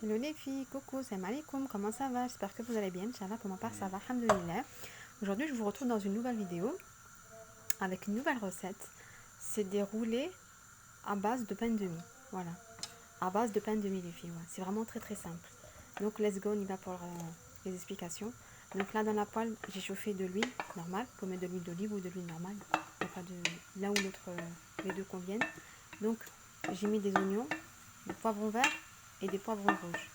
Hello les filles, coucou, salam alaikum, comment ça va? J'espère que vous allez bien, Inch'Allah, pour ma part ça va, alhamdoulilah. Aujourd'hui je vous retrouve dans une nouvelle vidéo avec une nouvelle recette. C'est des roulés à base de pain de mie, voilà, à base de pain de mie les filles, ouais. C'est vraiment très très simple. Donc let's go, on y va pour les explications. Donc là dans la poêle j'ai chauffé de l'huile normale, vous pouvez mettre de l'huile d'olive ou de l'huile normale, il n'y a pas de l'un ou l'autre, les deux conviennent. Donc j'ai mis des oignons, des poivrons verts et des poivrons rouges.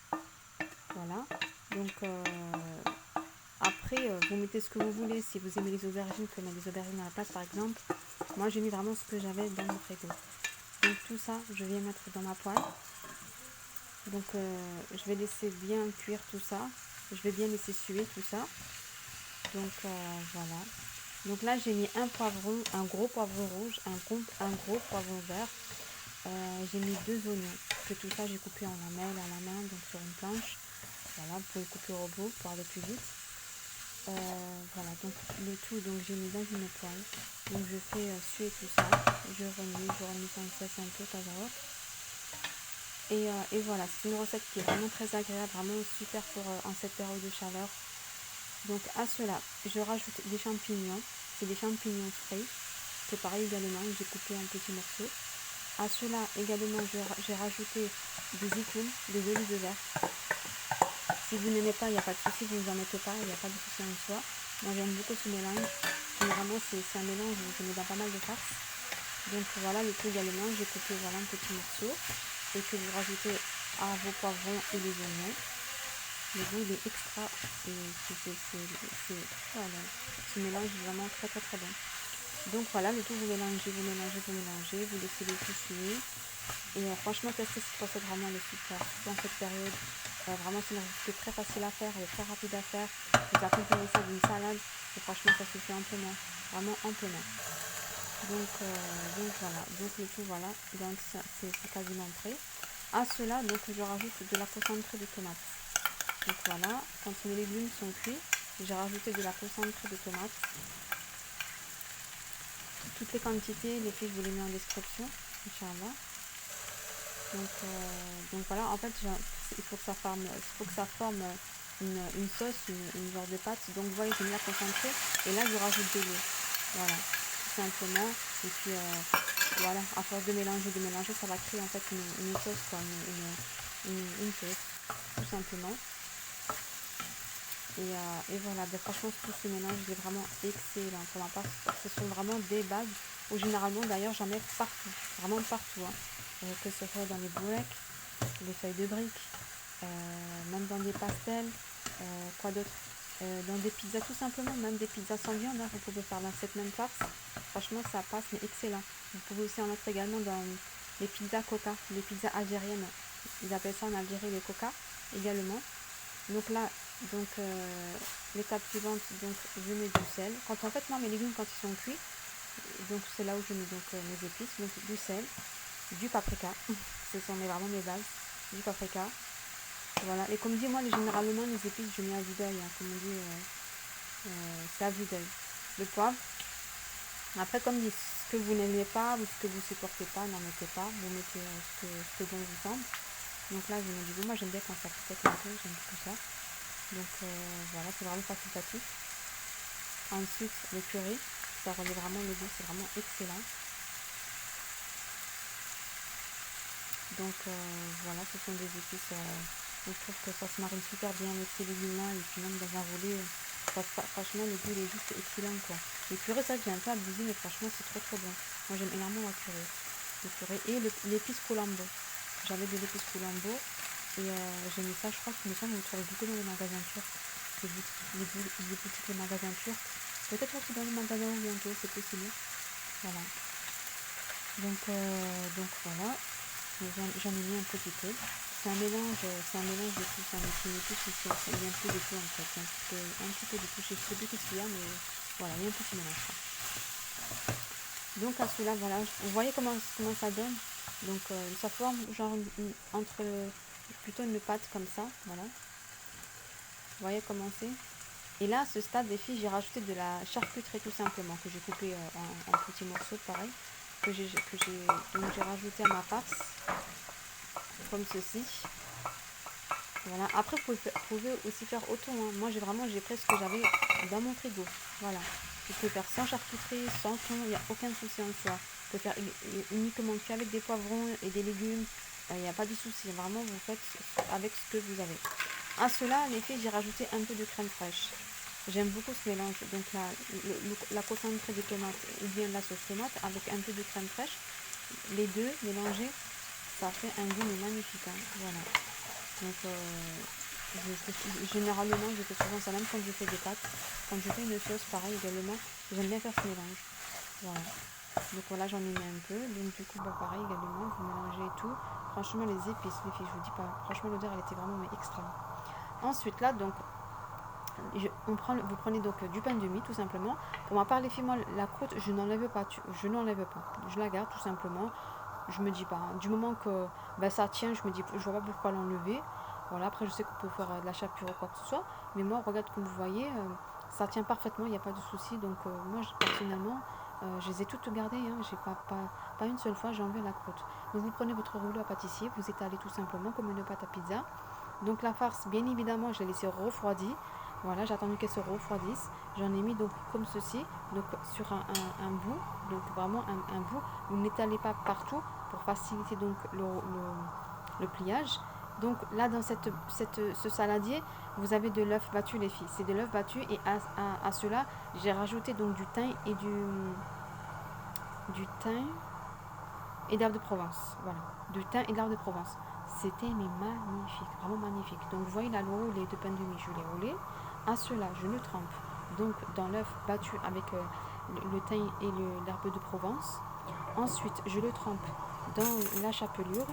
Voilà. Donc après, vous mettez ce que vous voulez. Si vous aimez les aubergines, vous pouvez mettre des aubergines à la place par exemple. Moi j'ai mis vraiment ce que j'avais dans mon frigo. Donc tout ça, je viens mettre dans ma poêle. Donc je vais laisser bien cuire tout ça. Je vais bien laisser suer tout ça. Donc voilà. Donc là j'ai mis un poivron, un gros poivron rouge, un gros poivron vert. J'ai mis deux oignons. Que tout ça j'ai coupé en lamelles à la main, donc sur une planche. Voilà, vous pouvez couper au robot pour aller plus vite. Voilà, donc le tout, donc j'ai mis dans une poêle. Donc je fais suer tout ça. Je remis sans cesse un peu, temps à autre. Et voilà, c'est une recette qui est vraiment très agréable, vraiment super pour en cette période de chaleur. Donc à cela, je rajoute des champignons. C'est des champignons frais. C'est pareil également, j'ai coupé en petits morceaux. À cela également, j'ai rajouté des zitoun, des olives vertes. Si vous n'aimez pas, il n'y a pas de souci, vous ne en mettez pas, il n'y a pas de souci en soi. Moi j'aime beaucoup ce mélange. Généralement c'est un mélange où je mets dans pas mal de farce. Donc voilà, le tout également, j'ai coupé voilà, en petits morceaux. Et que vous rajoutez à vos poivrons et les oignons. Le goût il est extra. Voilà. Ce mélange est vraiment très très très bon. Donc voilà, le tout vous mélangez, vous laissez le tout suer. Et franchement, tester cette recette, vraiment elle est super. Dans cette période, vraiment c'est une recette très facile à faire, elle est très rapide à faire. Vous accompagnez ça d'une salade et franchement ça se fait amplement, vraiment amplement. Donc voilà, donc le tout voilà, donc c'est quasiment prêt. À cela, donc je rajoute de la concentrée de tomate. Donc voilà, quand mes légumes sont cuits, j'ai rajouté de la concentrée de tomate. Toutes les quantités, les filles, je vous les mets en description, Inch'Allah. Donc voilà, en fait, il faut que ça forme une sauce, une genre de pâte. Donc vous voyez, j'ai mis la concentrée et là, je rajoute de l'eau. Voilà, tout simplement. Et puis voilà, à force de mélanger, ça va créer en fait une sauce, quoi, une sauce, tout simplement. Et voilà, ben, franchement, tout ce mélange il est vraiment excellent. Pour ma part, ce sont vraiment des bases où généralement, d'ailleurs, j'en mets partout, vraiment partout. Hein. Que ce soit dans les boulettes, les feuilles de briques, même dans des pastels, quoi d'autre, dans des pizzas tout simplement, même des pizzas sans viande, hein, vous pouvez faire dans cette même farce. Franchement, ça passe, mais excellent. Vous pouvez aussi en mettre également dans les pizzas coca, les pizzas algériennes. Ils appellent ça en Algérie les coca également. Donc là, donc l'étape suivante, donc je mets du sel. Quand en fait moi mes légumes quand ils sont cuits, donc c'est là où je mets donc mes épices, donc du sel, du paprika, ce sont vraiment mes bases, du paprika. Voilà. Et comme dit moi généralement les épices je mets à vue d'œil, hein, comme on dit, c'est à vue d'œil. Le poivre. Après comme dit, ce que vous n'aimez pas ou ce que vous supportez pas, n'en mettez pas. Vous mettez ce que bon vous semble. Donc là je mets du goût. Moi j'aime bien quand ça picote un peu, j'aime beaucoup ça. Donc voilà, c'est vraiment facultatif. Ensuite, le curry, ça relève vraiment le goût, c'est vraiment excellent. Donc voilà, ce sont des épices, je trouve que ça se marine super bien avec ces légumes-là et puis même dans un roulé, franchement le goût il est juste excellent quoi. Le purée, ça j'ai un peu abusé, mais franchement c'est trop trop bon. Moi j'aime énormément la purée. Le purée et l'épice colombo. J'avais de l'épice colombo et j'ai mis ça, je crois que me semble vous trouvez beaucoup dans les magasins turcs. Les boutiques, les magasins turcs. Peut-être aussi dans les magasins bientôt, c'est possible. Voilà. Donc voilà. J'en ai mis un petit peu. C'est un mélange de tout. C'est un épice ici. Il y a un peu de tout en fait. Un petit peu de tout. Je sais plus qu'est-ce qu'il y a, mais voilà, il y a un petit mélange. Donc à cela, voilà, vous voyez comment ça donne. Donc ça forme genre entre plutôt une pâte comme ça, voilà. Vous voyez comment c'est. Et là, à ce stade des filles, j'ai rajouté de la charcuterie tout simplement, que j'ai coupé en petits morceaux, pareil, donc j'ai rajouté à ma farce, comme ceci. Voilà. Après, vous pouvez aussi faire autant. Hein. Moi, j'ai pris ce que j'avais dans mon frigo. Voilà. Vous pouvez faire sans charcuterie, sans thon, il n'y a aucun souci en soi. Vous pouvez faire uniquement qu'avec des poivrons et des légumes. Il n'y a pas de souci. Vraiment, vous faites avec ce que vous avez. À cela, en effet, j'ai rajouté un peu de crème fraîche. J'aime beaucoup ce mélange. Donc la concentrée de tomate ou bien la sauce tomate avec un peu de crème fraîche. Les deux mélangés, ça fait un goût magnifique. Hein. Voilà. Donc généralement, je fais souvent ça même quand je fais des pâtes. Quand je fais une sauce, pareil également, j'aime bien faire ce mélange. Voilà. Donc voilà, j'en ai mis un peu. Donc du coup, bah, pareil également, vous mélangez tout. Franchement, les épices, les filles, je vous dis pas. Franchement, l'odeur, elle était vraiment extrême. Ensuite, là, donc, vous prenez donc du pain de mie, tout simplement. Pour ma part, les filles, moi, la croûte, je n'enlève pas. Je la garde, tout simplement. Je me dis pas. Du moment que bah, ça tient, je me dis, je vois pas pourquoi l'enlever. Voilà, après, je sais qu'on peut faire de la chapelure ou quoi que ce soit. Mais moi, regarde, comme vous voyez, ça tient parfaitement, il n'y a pas de souci. Donc, moi, personnellement, je les ai toutes gardées. Hein. J'ai pas une seule fois, j'ai enlevé la croûte. Donc, vous prenez votre rouleau à pâtissier, vous étalez tout simplement comme une pâte à pizza. Donc, la farce, bien évidemment, je l'ai laissée refroidir. Voilà, j'ai attendu qu'elle se refroidisse. J'en ai mis donc comme ceci, donc sur un bout, donc vraiment un bout. Vous n'étalez pas partout pour faciliter donc le pliage. Donc là, dans ce saladier, vous avez de l'œuf battu, les filles. C'est de l'œuf battu et à cela, j'ai rajouté donc du thym et du thym et d'herbe de Provence. Voilà, du thym et d'herbe de Provence. C'était mais magnifique, vraiment magnifique. Donc vous voyez là le roulé de pain de mie, je l'ai roulé. À cela, je le trempe donc dans l'œuf battu avec le thym et l'herbe de Provence. Ensuite, je le trempe dans la chapelure.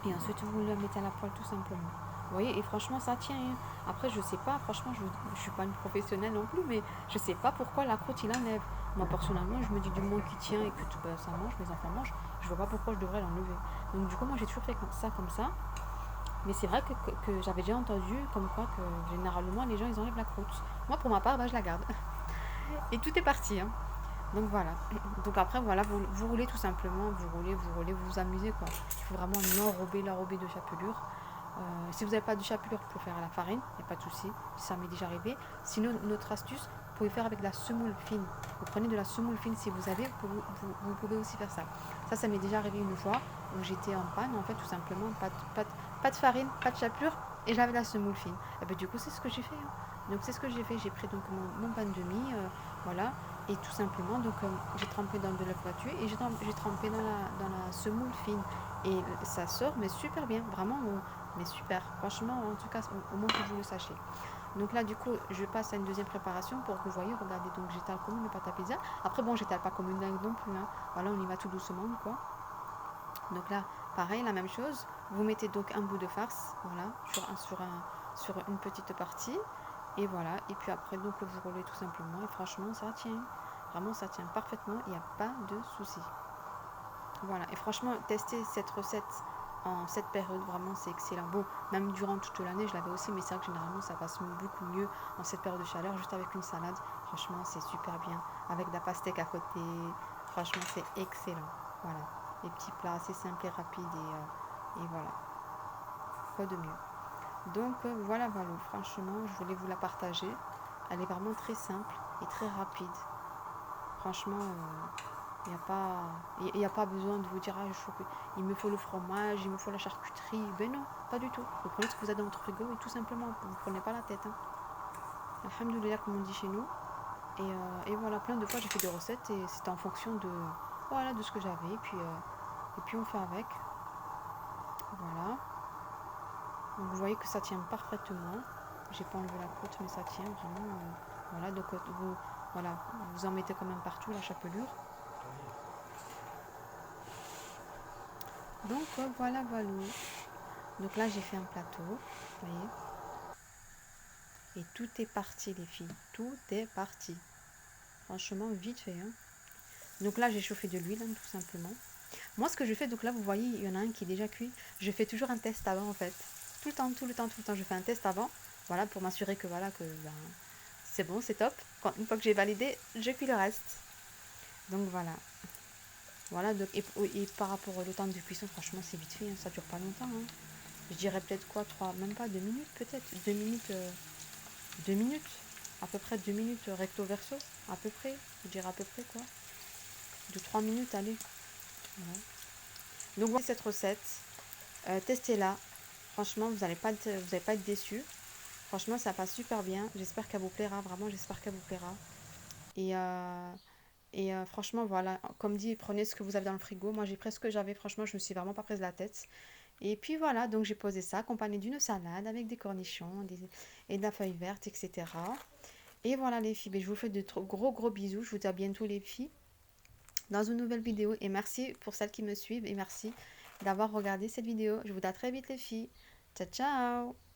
Et ensuite, vous le mettez à la poêle tout simplement. Vous voyez, et franchement, ça tient. Hein. Après, je sais pas, franchement, je ne suis pas une professionnelle non plus, mais je sais pas pourquoi la croûte, il enlève. Moi, personnellement, je me dis du moment qu'il tient et que ça mange, mes enfants mangent, je vois pas pourquoi je devrais l'enlever. Donc, du coup, moi, j'ai toujours fait comme ça. Mais c'est vrai que j'avais déjà entendu comme quoi que généralement, les gens, ils enlèvent la croûte. Moi, pour ma part, bah, je la garde. Et tout est parti. Hein. Donc voilà. Donc après voilà, vous roulez tout simplement, vous vous amusez quoi. Il faut vraiment l'enrober de chapelure. Si vous n'avez pas de chapelure, vous pouvez faire à la farine, il n'y a pas de souci, ça m'est déjà arrivé. Sinon, notre astuce, vous pouvez faire avec de la semoule fine. Vous prenez de la semoule fine si vous avez, vous pouvez aussi faire ça. Ça m'est déjà arrivé une fois où j'étais en panne, en fait, tout simplement, pas de farine, pas de chapelure, et j'avais de la semoule fine. Et ben, du coup, c'est ce que j'ai fait. Hein. Donc c'est ce que j'ai fait, j'ai pris donc mon pain de mie, voilà, et tout simplement, donc j'ai trempé dans de l'œuf battu et j'ai trempé dans la semoule fine. Et ça sort, mais super bien, vraiment, mais super. Franchement, en tout cas, au moins que vous le sachiez. Donc là, du coup, je passe à une deuxième préparation pour que vous voyez, regardez, donc j'étale comme une pâte à pizza. Après, bon, j'étale pas comme une dingue non plus, hein. Voilà, on y va tout doucement, quoi. Donc là, pareil, la même chose. Vous mettez donc un bout de farce, voilà, sur une petite partie. Et voilà, et puis après, donc vous roulez tout simplement. Et franchement, ça tient. Vraiment, ça tient parfaitement. Il n'y a pas de souci. Voilà, et franchement, tester cette recette en cette période, vraiment, c'est excellent. Bon, même durant toute l'année, je l'avais aussi, mais c'est vrai que généralement, ça passe beaucoup mieux en cette période de chaleur, juste avec une salade. Franchement, c'est super bien. Avec de la pastèque à côté. Franchement, c'est excellent. Voilà, les petits plats assez simples et rapides. Et voilà, quoi de mieux. Donc voilà Valou, franchement je voulais vous la partager. Elle est vraiment très simple et très rapide. Franchement, il n'y a pas besoin de vous dire il me faut le fromage, il me faut la charcuterie. Ben non, pas du tout. Vous prenez ce que vous avez dans votre frigo et tout simplement, vous ne prenez pas la tête. Hein. Alhamdoulilah comme on dit chez nous. Et voilà, plein de fois j'ai fait des recettes et c'était en fonction de ce que j'avais. Et puis on fait avec. Voilà. Donc vous voyez que ça tient parfaitement. J'ai pas enlevé la croûte mais ça tient vraiment. Voilà, donc vous en mettez quand même partout la chapelure. Donc voilà. Donc là j'ai fait un plateau, vous voyez. Et tout est parti les filles, tout est parti. Franchement vite fait. Hein. Donc là j'ai chauffé de l'huile hein, tout simplement. Moi ce que je fais, donc là vous voyez il y en a un qui est déjà cuit. Je fais toujours un test avant en fait. Tout le temps, je fais un test avant. Voilà, pour m'assurer que c'est bon, c'est top. Une fois que j'ai validé, je cuis le reste. Donc voilà. Voilà, donc, et par rapport au temps de cuisson, franchement, c'est vite fait, hein, ça dure pas longtemps. Hein. Je dirais peut-être quoi, 3, même pas 2 minutes peut-être. 2 minutes, 2 minutes. À peu près 2 minutes recto verso. À peu près. Je dirais à peu près quoi. De 3 minutes, allez. Voilà. Donc voilà cette recette. Testez-la. Franchement, vous n'allez pas être déçus. Franchement, ça passe super bien. J'espère qu'elle vous plaira. Vraiment, j'espère qu'elle vous plaira. Et, franchement, voilà. Comme dit, prenez ce que vous avez dans le frigo. Moi, j'ai pris ce que j'avais. Franchement, je me suis vraiment pas prise la tête. Et puis voilà, donc j'ai posé ça, accompagné d'une salade avec des cornichons et de la feuille verte, etc. Et voilà les filles, je vous fais de gros bisous. Je vous dis à bientôt les filles dans une nouvelle vidéo. Et merci pour celles qui me suivent et merci d'avoir regardé cette vidéo. Je vous dis à très vite les filles. Ciao ciao.